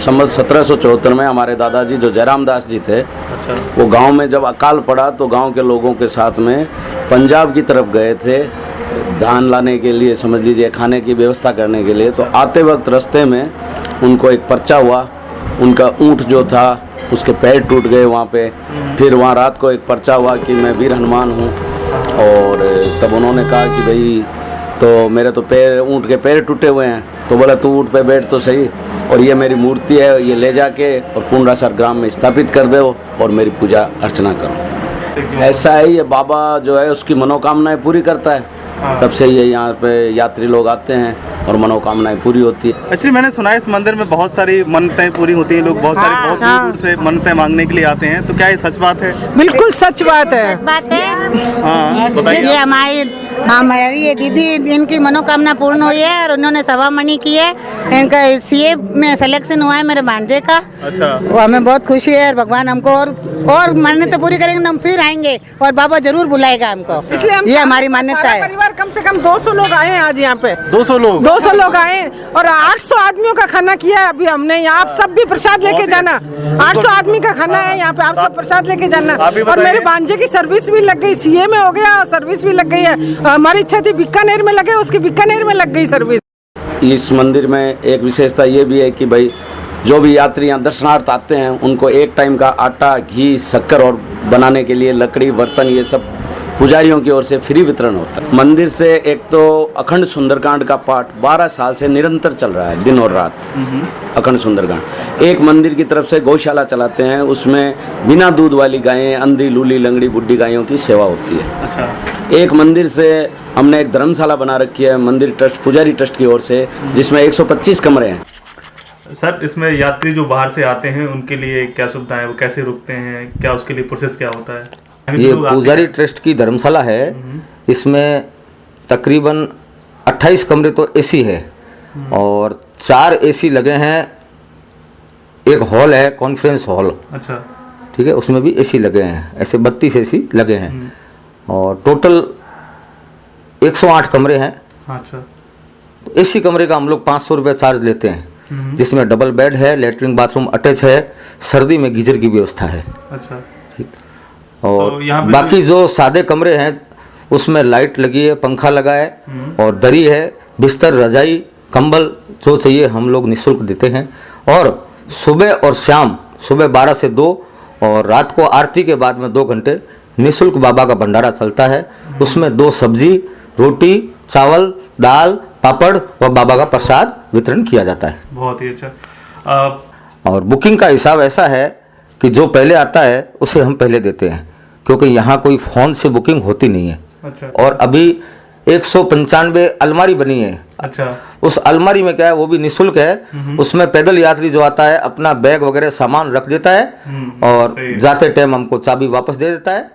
संवत 1774 में हमारे दादाजी जो जयराम दास जी थे, वो गांव में जब अकाल पड़ा तो गांव के लोगों के साथ में पंजाब की तरफ गए थे धान लाने के लिए, समझ लीजिए खाने की व्यवस्था करने के लिए। तो आते वक्त रास्ते में उनको एक पर्चा हुआ, उनका ऊँट जो था उसके पैर टूट गए वहाँ पे। फिर वहाँ रात को एक पर्चा हुआ कि मैं वीर हनुमान हूँ, और तब उन्होंने कहा कि भाई तो मेरे तो पैर, ऊँट के पैर टूटे हुए हैं। तो बोला तू ऊँट पे बैठ तो सही, और ये मेरी मूर्ति है, ये ले जाके और पुंडरासर ग्राम में स्थापित कर दो और मेरी पूजा अर्चना करो। ऐसा है, ये बाबा जो है उसकी मनोकामनाएं पूरी करता है। तब से ये यहाँ पे यात्री लोग आते हैं और मनोकामनाएं पूरी होती है। एक्चुअली मैंने सुना है इस मंदिर में बहुत सारी मन्नतें पूरी होती हैं, लोग बहुत दूर से मन्नतें मांगने के लिए आते हैं। तो क्या ये सच बात है? बिल्कुल सच बात है। हाँ बताइए। ये हमारी ये दीदी, इनकी मनोकामना पूर्ण हुई है और उन्होंने सवामणि की है। इनका सीए में सिलेक्शन हुआ है मेरे भांजे का। अच्छा। वो हमें बहुत खुशी है। भगवान हमको और मान्यता पूरी करेंगे तो हम फिर आएंगे और बाबा जरूर बुलाएगा हमको। इसलिए ये हमारी मान्यता है। परिवार कम से कम 200 लोग आए हैं आज यहाँ पे। 200 लोग आए और 800 आदमियों का खाना किया है अभी हमने यहाँ। आप सब भी प्रसाद लेके जाना। 800 आदमी का खाना है यहाँ पे, आप सब प्रसाद लेके जाना। और मेरे भांजे की सर्विस भी लग गई, सीए में हो गया और सर्विस भी लग गई है। हमारी इच्छा थी बीकानेर में लगे, उसकी बीकानेर में लग गई सर्विस। इस मंदिर में एक विशेषता ये भी है कि भाई जो भी यात्री यहाँ दर्शनार्थ आते हैं उनको एक टाइम का आटा, घी, शक्कर और बनाने के लिए लकड़ी, बर्तन, ये सब पुजारियों की ओर से फ्री वितरण होता है। मंदिर से एक तो अखंड सुंदरकांड का पाठ 12 साल से निरंतर चल रहा है, दिन और रात अखंड सुंदरकांड। एक मंदिर की तरफ से गौशाला चलाते हैं, उसमें बिना दूध वाली गायें, अंधी, लूली, लंगड़ी, बुड्ढी गायों की सेवा होती है। अच्छा। एक मंदिर से हमने एक धर्मशाला बना रखी है मंदिर ट्रस्ट, पुजारी ट्रस्ट की ओर से, जिसमें 125 कमरे हैं। सर, इसमें यात्री जो बाहर से आते हैं उनके लिए क्या सुविधा है, वो कैसे रुकते हैं, क्या उसके लिए प्रोसेस क्या होता है? ये पुजारी ट्रस्ट की धर्मशाला है। इसमें तकरीबन 28 कमरे तो एसी है और 4 एसी लगे हैं। एक हॉल है, कॉन्फ्रेंस हॉल। अच्छा। ठीक है, उसमें भी एसी लगे हैं। ऐसे 32 एसी लगे हैं और टोटल 108 कमरे हैं। अच्छा। तो एसी कमरे का हम लोग 500 रुपये चार्ज लेते हैं, जिसमें डबल बेड है, लेटरिन बाथरूम अटैच है, सर्दी में गीजर की व्यवस्था है। अच्छा। और तो यहाँ पे बाकी जो सादे कमरे हैं उसमें लाइट लगी है, पंखा लगा है और दरी है, बिस्तर, रजाई, कंबल जो चाहिए हम लोग निःशुल्क देते हैं। और सुबह और शाम, सुबह 12 से 2 और रात को आरती के बाद में 2 घंटे निःशुल्क बाबा का भंडारा चलता है। उसमें 2 सब्जी, रोटी, चावल, दाल, पापड़ और बाबा का प्रसाद वितरण किया जाता है। बहुत ही अच्छा। और बुकिंग का हिसाब ऐसा है कि जो पहले आता है उसे हम पहले देते हैं, क्योंकि यहाँ कोई फ़ोन से बुकिंग होती नहीं है। अच्छा। और अभी 195 अलमारी बनी है। अच्छा। उस अलमारी में क्या है, वो भी निःशुल्क है। उसमें पैदल यात्री जो आता है अपना बैग वगैरह सामान रख देता है और सही है। जाते टाइम हमको चाबी वापस दे देता है